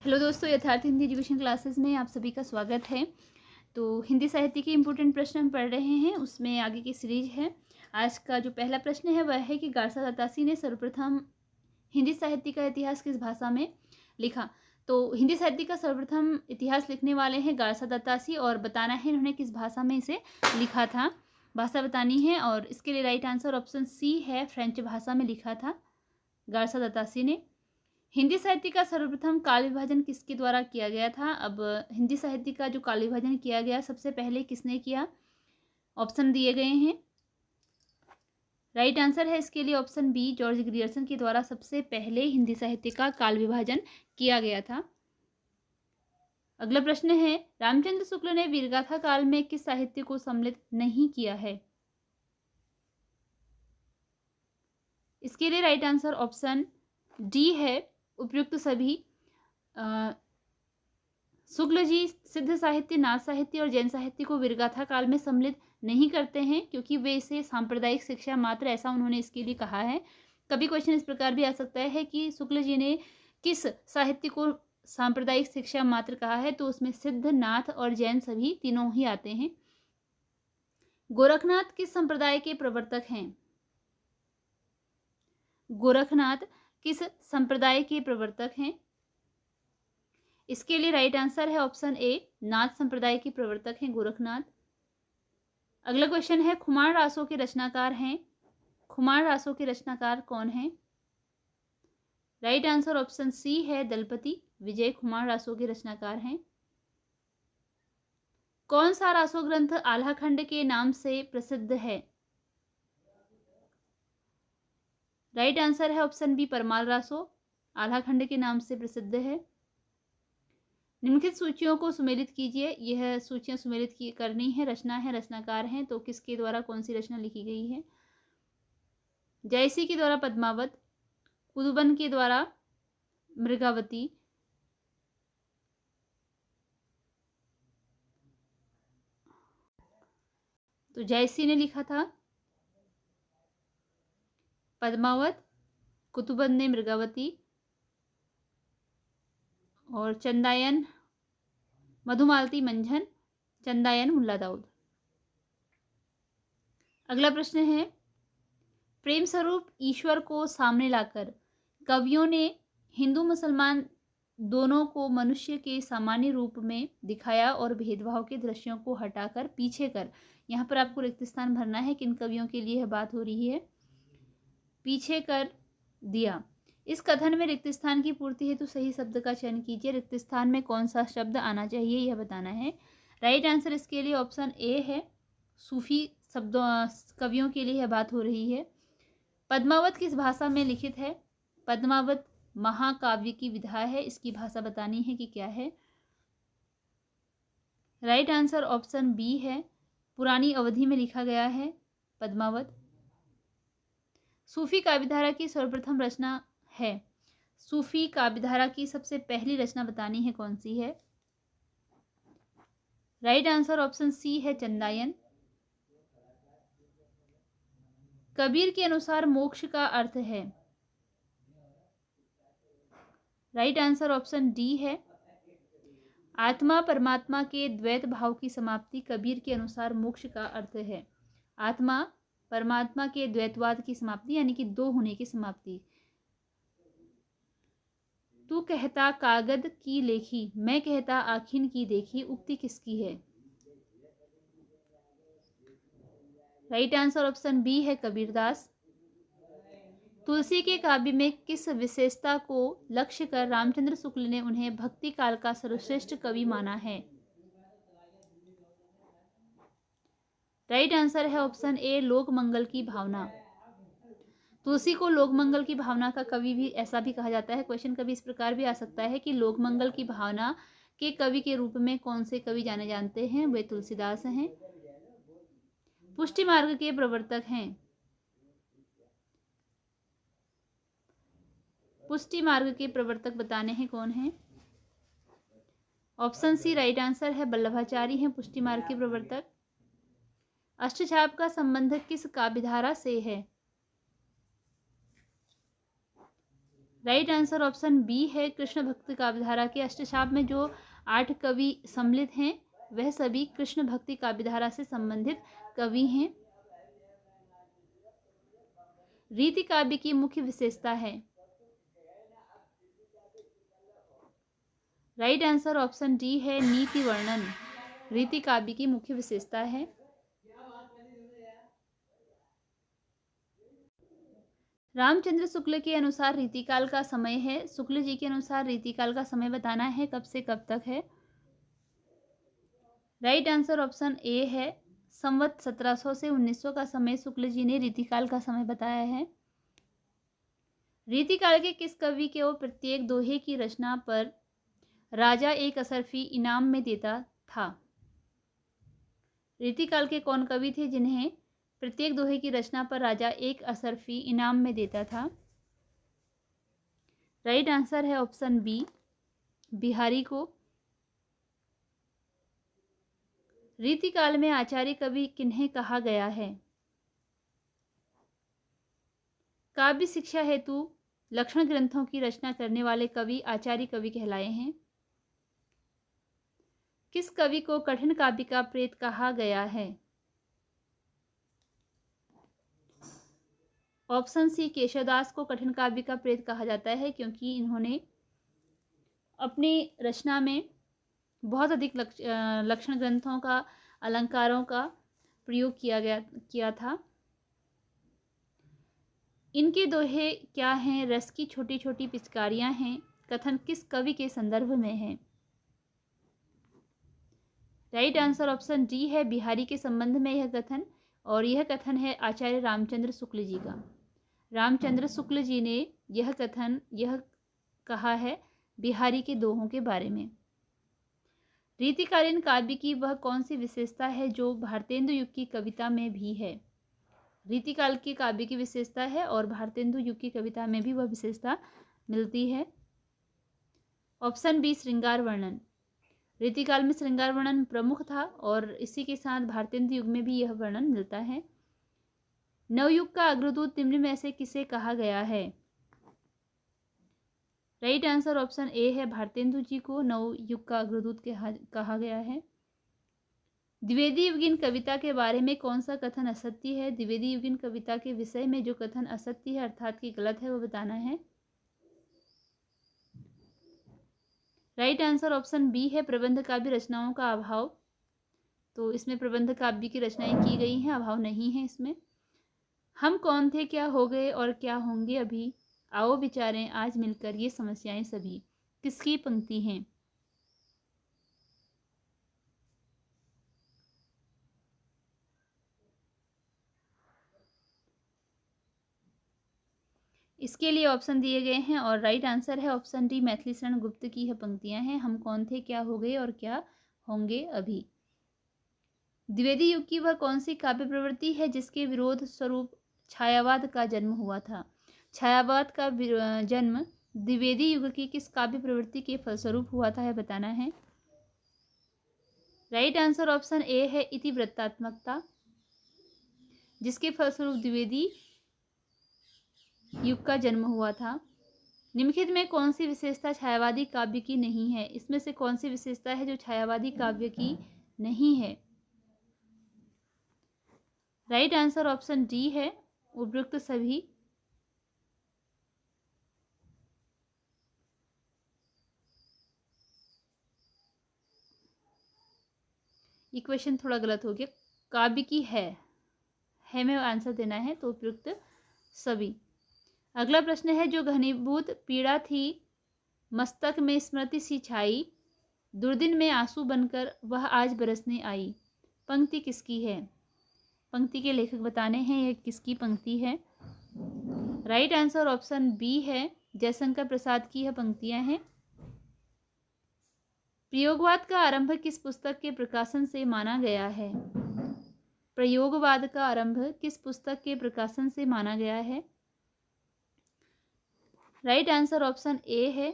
Hello दोस्तों, यथार्थ Hindi education classes में आप सभी का स्वागत है। तो हिंदी साहित्य के इम्पोर्टेंट प्रश्न हम पढ़ रहे हैं, उसमें आगे की सीरीज है। आज का जो पहला प्रश्न है वह है कि गारसा दत्तासी ने सर्वप्रथम हिंदी साहित्य का इतिहास किस भाषा में लिखा। तो हिंदी साहित्य का सर्वप्रथम इतिहास लिखने वाले हैं गारसा दत्तासी, और बताना है इन्होंने किस भाषा में इसे लिखा था। भाषा बतानी है, और इसके लिए राइट आंसर ऑप्शन सी है, फ्रेंच भाषा में लिखा था गारसा दत्तासी ने। हिंदी साहित्य का सर्वप्रथम काल विभाजन किसके द्वारा किया गया था। अब हिंदी साहित्य का जो काल विभाजन किया गया सबसे पहले किसने किया, ऑप्शन दिए गए हैं। राइट आंसर है इसके लिए ऑप्शन बी, जॉर्ज ग्रियर्सन के द्वारा सबसे पहले हिंदी साहित्य का काल विभाजन किया गया था। अगला प्रश्न है, रामचंद्र शुक्ल ने वीरगाथा काल में किस साहित्य को सम्मिलित नहीं किया है। इसके लिए राइट आंसर ऑप्शन डी है, उपयुक्त सभी। शुक्ल जी सिद्ध साहित्य, नाथ साहित्य और जैन साहित्य को वीरगाथा काल में सम्मिलित नहीं करते हैं, क्योंकि वे इसे सांप्रदायिक शिक्षा मात्र, ऐसा उन्होंने इसके लिए कहा है। कभी क्वेश्चन इस प्रकार भी आ सकता है कि शुक्ल जी ने किस साहित्य को सांप्रदायिक शिक्षा मात्र कहा है, तो उसमें सिद्ध, नाथ और जैन सभी तीनों ही आते हैं। गोरखनाथ किस संप्रदाय के प्रवर्तक हैं। गोरखनाथ किस संप्रदाय के प्रवर्तक हैं। इसके लिए राइट आंसर है ऑप्शन ए, नाथ संप्रदाय के प्रवर्तक हैं गोरखनाथ। अगला क्वेश्चन है, खुमार रासों के रचनाकार हैं। खुमार रासों के रचनाकार कौन हैं। राइट आंसर ऑप्शन सी है, दलपति विजय खुमार रासों के रचनाकार हैं। कौन सा रासो ग्रंथ आल्हा खंड के नाम से प्रसिद्ध है। राइट आंसर है ऑप्शन बी, परमाल रासो आल्हा खंड के नाम से प्रसिद्ध है। निम्नलिखित सूचियों को सुमेलित कीजिए। यह सूचियां सुमेलित करनी है, रचना है, रचनाकार हैं, तो किसके द्वारा कौन सी रचना लिखी गई है। जयसी के द्वारा पद्मावत, कुदुबन के द्वारा मृगावती, तो जयसी ने लिखा था पद्मावत, कुतुबन ने मृगावती, और चंदायन मधुमालती मंझन, चंदायन मुल्ला दाऊद। अगला प्रश्न है, प्रेम स्वरूप ईश्वर को सामने लाकर कवियों ने हिंदू मुसलमान दोनों को मनुष्य के सामान्य रूप में दिखाया और भेदभाव के दृश्यों को हटाकर पीछे कर, यहाँ पर आपको रिक्त स्थान भरना है, किन कवियों के लिए यह बात हो रही है, पीछे कर दिया। इस कथन में रिक्त स्थान की पूर्ति हेतु सही शब्द का चयन कीजिए। रिक्त स्थान में कौन सा शब्द आना चाहिए यह बताना है। राइट आंसर इसके लिए ऑप्शन ए है, सूफी शब्दों कवियों के लिए यह बात हो रही है। पद्मावत किस भाषा में लिखित है। पद्मावत महाकाव्य की विधा है, इसकी भाषा बतानी है कि क्या है। राइट आंसर ऑप्शन बी है, पुरानी अवधि में लिखा गया है पद्मावत। सूफी काव्यधारा की सर्वप्रथम रचना है। सूफी काव्यधारा की सबसे पहली रचना बतानी है, कौन सी है। राइट आंसर ऑप्शन सी है, चंदायन। कबीर के अनुसार मोक्ष का अर्थ है। राइट आंसर ऑप्शन डी है, आत्मा परमात्मा के द्वैत भाव की समाप्ति कबीर के अनुसार मोक्ष का अर्थ है। आत्मा परमात्मा के द्वैतवाद की समाप्ति, यानी कि दो होने की समाप्ति। तू कहता कागद की लेखी, मैं कहता आखिन की देखी, उक्ति किसकी है। राइट आंसर ऑप्शन बी है, कबीरदास। तुलसी के काव्य में किस विशेषता को लक्ष्य कर रामचंद्र शुक्ल ने उन्हें भक्ति काल का सर्वश्रेष्ठ कवि माना है। राइट आंसर है ऑप्शन ए, लोक मंगल की भावना। तुलसी को लोक मंगल की भावना का कवि भी ऐसा भी कहा जाता है। क्वेश्चन कभी इस प्रकार भी आ सकता है कि लोक मंगल की भावना के कवि के रूप में कौन से कवि जाने जाते हैं, वे तुलसीदास हैं। पुष्टि मार्ग के प्रवर्तक हैं। पुष्टि मार्ग के प्रवर्तक बताने हैं कौन है। ऑप्शन सी राइट आंसर है, वल्लभाचारी हैं पुष्टि मार्ग के प्रवर्तक। अष्टछाप का संबंध किस काव्यधारा से है। राइट आंसर ऑप्शन बी है। कृष्ण भक्ति काव्यधारा के अष्टशाप में जो 8 कवि सम्मिलित हैं वह सभी कृष्ण भक्ति काव्यधारा से संबंधित कवि हैं। रीति काव्य की मुख्य विशेषता है। राइट आंसर ऑप्शन डी है। नीति वर्णन रीति काव्य की मुख्य विशेषता है। रामचंद्र शुक्ल के अनुसार रीतिकाल का समय है। शुक्ल जी के अनुसार रीतिकाल का समय बताना है, कब से कब तक है। राइट आंसर ऑप्शन ए है। संवत 1700 से 1900 का समय शुक्ल जी ने रीतिकाल का समय बताया है। रीतिकाल के किस कवि को प्रत्येक दोहे की रचना पर राजा एक असरफी इनाम में देता था? रीतिकाल के कौन कवि थे जिन्हें प्रत्येक दोहे की रचना पर राजा एक असरफी इनाम में देता था? राइट आंसर है ऑप्शन बी, बिहारी को। रीतिकाल में आचार्य कवि किन्हें कहा गया है? काव्य शिक्षा हेतु लक्षण ग्रंथों की रचना करने वाले कवि आचार्य कवि कहलाए हैं। किस कवि को कठिन काव्य का प्रेत कहा गया है? ऑप्शन सी, केशवदास को कठिन काव्य का प्रेत कहा जाता है क्योंकि इन्होंने अपनी रचना में बहुत अधिक लक्षण ग्रंथों का, अलंकारों का प्रयोग किया था। इनके दोहे क्या हैं? रस की छोटी छोटी पिचकारियां हैं। कथन किस कवि के संदर्भ में है? राइट आंसर ऑप्शन डी है, बिहारी के संबंध में यह कथन, और यह कथन है आचार्य रामचंद्र शुक्ल जी का। रामचंद्र शुक्ल जी ने यह कथन कहा है बिहारी के दोहों के बारे में। रीतिकालीन काव्य की वह कौन सी विशेषता है जो भारतेंदु युग की कविता में भी है? रीतिकाल की काव्य की विशेषता है और भारतेंदु युग की कविता में भी वह विशेषता मिलती है। ऑप्शन बी, श्रृंगार वर्णन। रीतिकाल में श्रृंगार वर्णन प्रमुख था और इसी के साथ भारतेंदु युग में भी यह वर्णन मिलता है। नवयुग का अग्रदूत निम्न में से किसे कहा गया है? राइट आंसर ऑप्शन ए है, भारतेंदु जी को नवयुग का अग्रदूत कहा गया है। द्विवेदी युगीन कविता के बारे में कौन सा कथन असत्य है? द्विवेदी युगीन कविता के विषय में जो कथन असत्य है अर्थात कि गलत है वो बताना है। राइट आंसर ऑप्शन बी है, प्रबंध काव्य रचनाओं का अभाव। तो इसमें प्रबंध काव्य की रचनाएं की गई हैं, अभाव नहीं है इसमें। हम कौन थे, क्या हो गए और क्या होंगे अभी, आओ विचारें आज मिलकर ये समस्याएं सभी, किसकी पंक्ति हैं? इसके लिए ऑप्शन दिए गए हैं और राइट आंसर है ऑप्शन डी, मैथिली शरण गुप्त की यह पंक्तियां हैं। हम कौन थे, क्या हो गए और क्या होंगे अभी। द्विवेदी युग की वह कौन सी काव्य प्रवृत्ति है जिसके विरोध स्वरूप छायावाद का जन्म हुआ था? छायावाद का जन्म द्विवेदी युग की किस काव्य प्रवृत्ति के फलस्वरूप हुआ था, यह बताना है। राइट आंसर ऑप्शन ए है, इतिवृत्तात्मकता, जिसके फलस्वरूप द्विवेदी युग का जन्म हुआ था। निम्नलिखित में कौन सी विशेषता छायावादी काव्य की नहीं है? इसमें से कौन सी विशेषता है जो छायावादी काव्य की नहीं है? राइट आंसर ऑप्शन डी है, उपयुक्त सभी। ये क्वेश्चन थोड़ा गलत हो गया, काव्य की है में आंसर देना है, तो उपयुक्त सभी। अगला प्रश्न है, जो घनीभूत पीड़ा थी मस्तक में स्मृति सी छाई, दुर्दिन में आंसू बनकर वह आज बरसने आई, पंक्ति किसकी है? पंक्ति के लेखक बताने हैं यह किसकी पंक्ति है। राइट आंसर ऑप्शन बी है, जयशंकर प्रसाद की यह पंक्तियां हैं। प्रयोगवाद का आरंभ किस पुस्तक के प्रकाशन से माना गया है? प्रयोगवाद का आरंभ किस पुस्तक के प्रकाशन से माना गया है? राइट आंसर ऑप्शन ए है,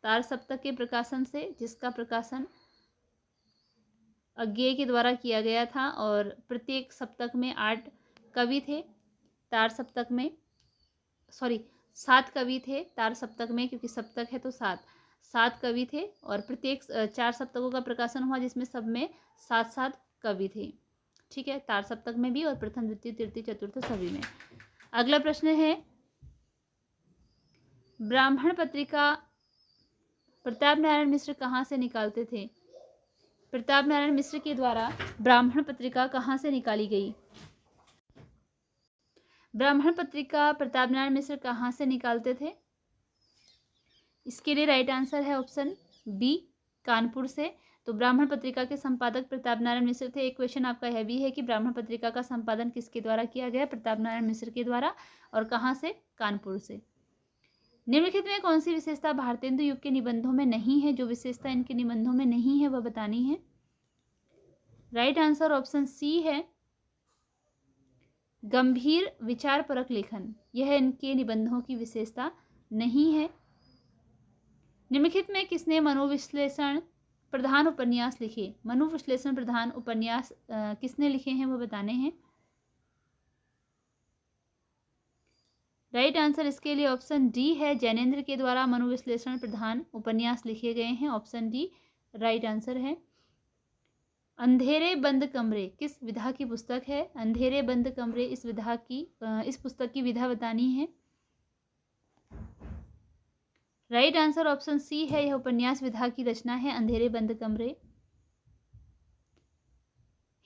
तार सप्तक के प्रकाशन से, जिसका प्रकाशन अज्ञेय के द्वारा किया गया था और प्रत्येक सप्तक में 8 कवि थे। तार सप्तक में 7 कवि थे तार सप्तक में, क्योंकि सप्तक है तो 7 कवि थे और प्रत्येक 4 सप्तकों का प्रकाशन हुआ जिसमें सब में 7 कवि थे। ठीक है, तार सप्तक में भी और प्रथम द्वितीय तृतीय चतुर्थ सभी में। अगला प्रश्न है, ब्राह्मण पत्रिका प्रताप नारायण मिश्र कहाँ से निकालते थे? प्रताप नारायण मिश्र के द्वारा ब्राह्मण पत्रिका कहाँ से निकाली गई? ब्राह्मण पत्रिका प्रताप नारायण मिश्र कहाँ से निकालते थे? इसके लिए राइट आंसर है ऑप्शन बी, कानपुर से। तो ब्राह्मण पत्रिका के संपादक प्रताप नारायण मिश्र थे। एक क्वेश्चन आपका यह भी है कि ब्राह्मण पत्रिका का संपादन किसके द्वारा किया गया? प्रताप नारायण मिश्र के द्वारा। और कहाँ से? कानपुर से। निम्नलिखित में कौन सी विशेषता भारतेंदु युग के निबंधों में नहीं है? जो विशेषता इनके निबंधों में नहीं है वह बतानी है। राइट आंसर ऑप्शन सी है, गंभीर विचारपरक लेखन। यह इनके निबंधों की विशेषता नहीं है। निम्नलिखित में किसने मनोविश्लेषण प्रधान उपन्यास लिखे? मनोविश्लेषण प्रधान उपन्यास किसने लिखे हैं वो बताने हैं। राइट आंसर इसके लिए ऑप्शन डी है, जैनेन्द्र के द्वारा मनोविश्लेषण प्रधान उपन्यास लिखे गए हैं। ऑप्शन डी राइट आंसर है। अंधेरे बंद कमरे किस विधा की पुस्तक है? अंधेरे बंद कमरे इस पुस्तक की विधा बतानी है। राइट आंसर ऑप्शन सी है, यह उपन्यास विधा की रचना है, अंधेरे बंद कमरे।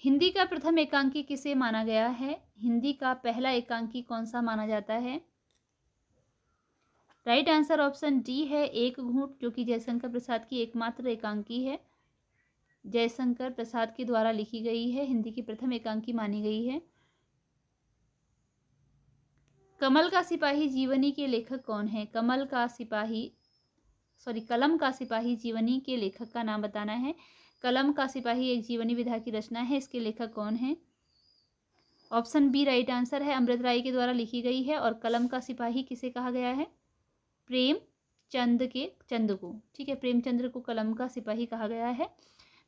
हिंदी का प्रथम एकांकी किसे माना गया है? हिंदी का पहला एकांकी कौन सा माना जाता है? राइट आंसर ऑप्शन डी है, एक घूंट, जो कि जयशंकर प्रसाद की एकमात्र एकांकी है। जयशंकर प्रसाद के द्वारा लिखी गई है, हिंदी की प्रथम एकांकी मानी गई है। कमल का सिपाही जीवनी के लेखक कौन है? कलम का सिपाही जीवनी के लेखक का नाम बताना है। कलम का सिपाही एक जीवनी विधा की रचना है, इसके लेखक कौन है? ऑप्शन बी राइट आंसर है, अमृत राय के द्वारा लिखी गई है। और कलम का सिपाही किसे कहा गया है? प्रेमचंद को। ठीक है, प्रेमचंद्र को कलम का सिपाही कहा गया है।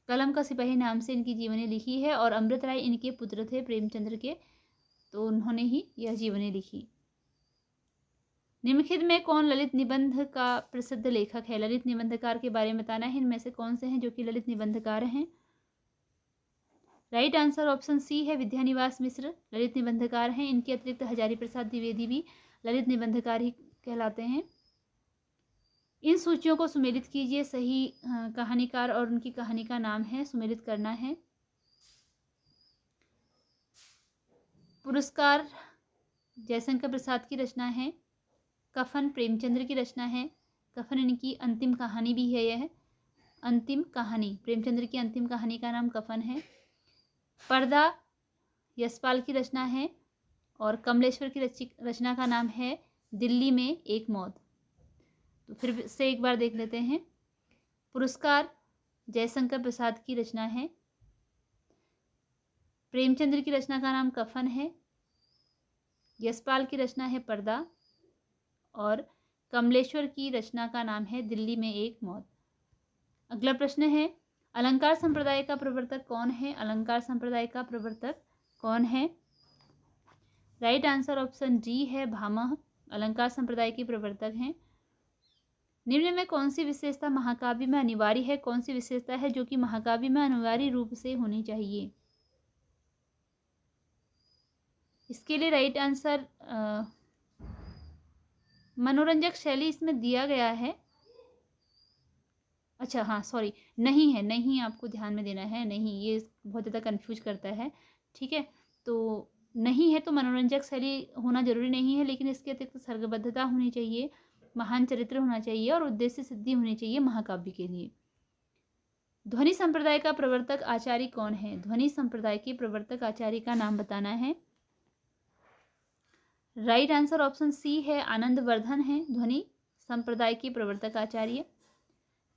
कलम का सिपाही नाम से इनकी जीवनी लिखी है और अमृत राय इनके पुत्र थे प्रेमचंद्र के, तो उन्होंने ही यह जीवनी लिखी। निम्नलिखित में कौन ललित निबंध का प्रसिद्ध लेखक है? ललित निबंधकार के बारे में बताना है, इनमें से कौन से हैं जो कि ललित निबंधकार हैं। राइट आंसर ऑप्शन सी है, विद्यानिवास मिश्र ललित निबंधकार हैं। इनके अतिरिक्त हजारी प्रसाद द्विवेदी भी ललित निबंधकार ही कहलाते हैं। इन सूचियों को सुमेलित कीजिए। सही कहानीकार और उनकी कहानी का नाम है, सुमेलित करना है। पुरस्कार जयशंकर प्रसाद की रचना है। कफन प्रेमचंद्र की रचना है। कफन इनकी अंतिम कहानी भी है। यह अंतिम कहानी, प्रेमचंद्र की अंतिम कहानी का नाम कफन है। पर्दा यशपाल की रचना है और कमलेश्वर की रचना का नाम है दिल्ली में एक मौत। तो फिर से एक बार देख लेते हैं। पुरस्कार जयशंकर प्रसाद की रचना है। प्रेमचंद्र की रचना का नाम कफन है। यशपाल की रचना है पर्दा और कमलेश्वर की रचना का नाम है दिल्ली में एक मौत। अगला प्रश्न है, अलंकार संप्रदाय का प्रवर्तक कौन है? अलंकार संप्रदाय का प्रवर्तक कौन है? राइट आंसर ऑप्शन डी है, भामह अलंकार संप्रदाय के प्रवर्तक हैं। निम्न में कौन सी विशेषता महाकाव्य में अनिवार्य है? कौन सी विशेषता है जो कि महाकाव्य में अनिवार्य रूप से होनी चाहिए? इसके लिए राइट आंसर मनोरंजक शैली इसमें दिया गया है। अच्छा हाँ सॉरी, नहीं है, नहीं आपको ध्यान में देना है, नहीं, ये बहुत ज़्यादा कंफ्यूज करता है। ठीक है, तो नहीं है तो मनोरंजक शैली होना जरूरी नहीं है, लेकिन इसके अतिरिक्त सर्गबद्धता होनी चाहिए, महान चरित्र होना चाहिए और उद्देश्य सिद्धि होनी चाहिए महाकाव्य के लिए। ध्वनि संप्रदाय का प्रवर्तक आचार्य कौन है? ध्वनि संप्रदाय के प्रवर्तक आचार्य का नाम बताना है। राइट आंसर ऑप्शन सी है, आनंद वर्धन है ध्वनि संप्रदाय के प्रवर्तक आचार्य।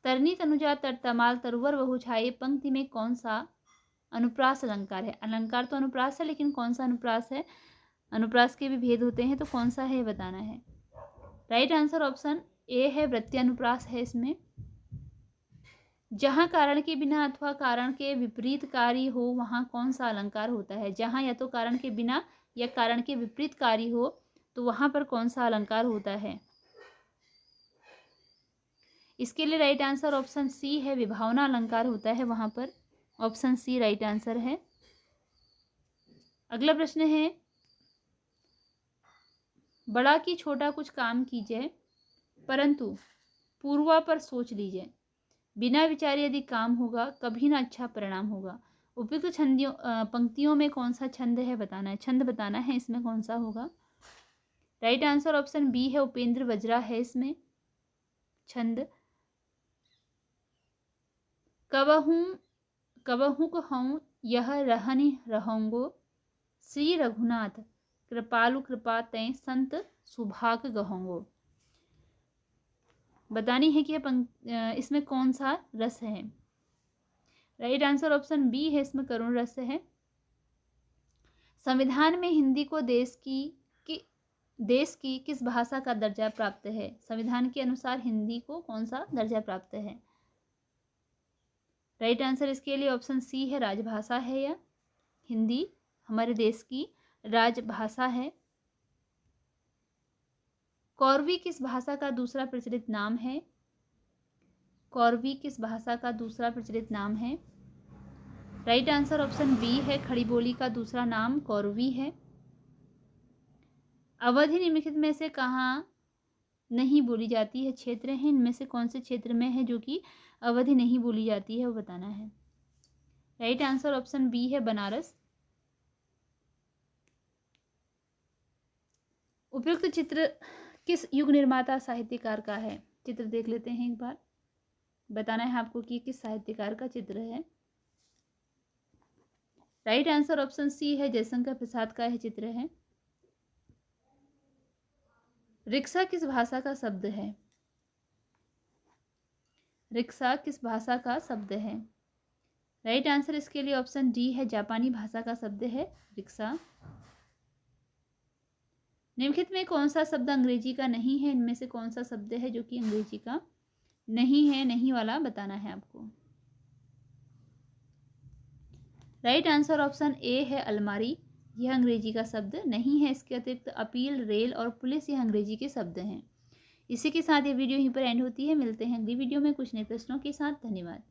तरनी तनुजा तरतमाल तरुवर बहु छाये पंक्ति में कौन सा अनुप्रास अलंकार है? अलंकार तो अनुप्रास है, लेकिन कौन सा अनुप्रास है? अनुप्रास के भी भेद होते हैं, तो कौन सा है बताना है। राइट आंसर ऑप्शन ए है, वृत्त्यानुप्रास है इसमें। जहाँ कारण के बिना अथवा कारण के विपरीत कार्य हो वहाँ कौन सा अलंकार होता है? जहाँ या तो कारण के बिना या कारण के विपरीत कार्य हो तो वहाँ पर कौन सा अलंकार होता है? इसके लिए राइट आंसर ऑप्शन सी है, विभावना अलंकार होता है वहाँ पर। ऑप्शन सी राइट आंसर है। अगला प्रश्न है, बड़ा कि छोटा कुछ काम कीजिए परंतु पूर्वा पर सोच लीजिए, बिना विचारे यदि काम होगा कभी ना अच्छा परिणाम होगा। उपयुक्त छंदियों पंक्तियों में कौन सा छंद है बताना है, छंद बताना है, इसमें कौन सा होगा? राइट आंसर ऑप्शन बी है, उपेंद्र वज्रा है इसमें छंद। कबहूँ कबहू कहूँ यह रहनि रहूँगो, श्री रघुनाथ कृपालु कृपा तैं संत सुभाग गहूँगो। बतानी है कि इसमें कौन सा रस है? राइट आंसर ऑप्शन बी है, इसमें करुण रस है। संविधान में हिंदी को देश की किस भाषा का दर्जा प्राप्त है? संविधान के अनुसार हिंदी को कौन सा दर्जा प्राप्त है? राइट आंसर इसके लिए ऑप्शन सी है, राजभाषा है यह। हिंदी हमारे देश की राजभाषा है। कौरवी किस भाषा का दूसरा प्रचलित नाम है? कौरवी किस भाषा का दूसरा प्रचलित नाम है? राइट आंसर ऑप्शन बी है, खड़ी बोली का दूसरा नाम कौरवी है। अवधि निम्नलिखित में से कहाँ नहीं बोली जाती है? क्षेत्र है, इनमें से कौन से क्षेत्र में है जो कि अवधि नहीं बोली जाती है, वो बताना है। राइट आंसर ऑप्शन बी है, बनारस। उपयुक्त चित्र किस युग निर्माता साहित्यकार का है? चित्र देख लेते हैं एक बार, बताना है आपको कि किस साहित्यकार का चित्र है। राइट आंसर ऑप्शन सी है, जयशंकर प्रसाद का यह चित्र है। रिक्शा किस भाषा का शब्द है? रिक्शा किस भाषा का शब्द है? राइट आंसर इसके लिए ऑप्शन डी है, जापानी भाषा का शब्द है रिक्शा। निम्नलिखित में कौन सा शब्द अंग्रेजी का नहीं है? इनमें से कौन सा शब्द है जो कि अंग्रेजी का नहीं है? नहीं वाला बताना है आपको। राइट आंसर ऑप्शन ए है, अलमारी। यह अंग्रेजी का शब्द नहीं है। इसके अतिरिक्त अपील, रेल और पुलिस यह अंग्रेजी के शब्द हैं। इसी के साथ ये वीडियो यहीं पर एंड होती है। मिलते हैं अगली वीडियो में कुछ नए प्रश्नों के साथ। धन्यवाद।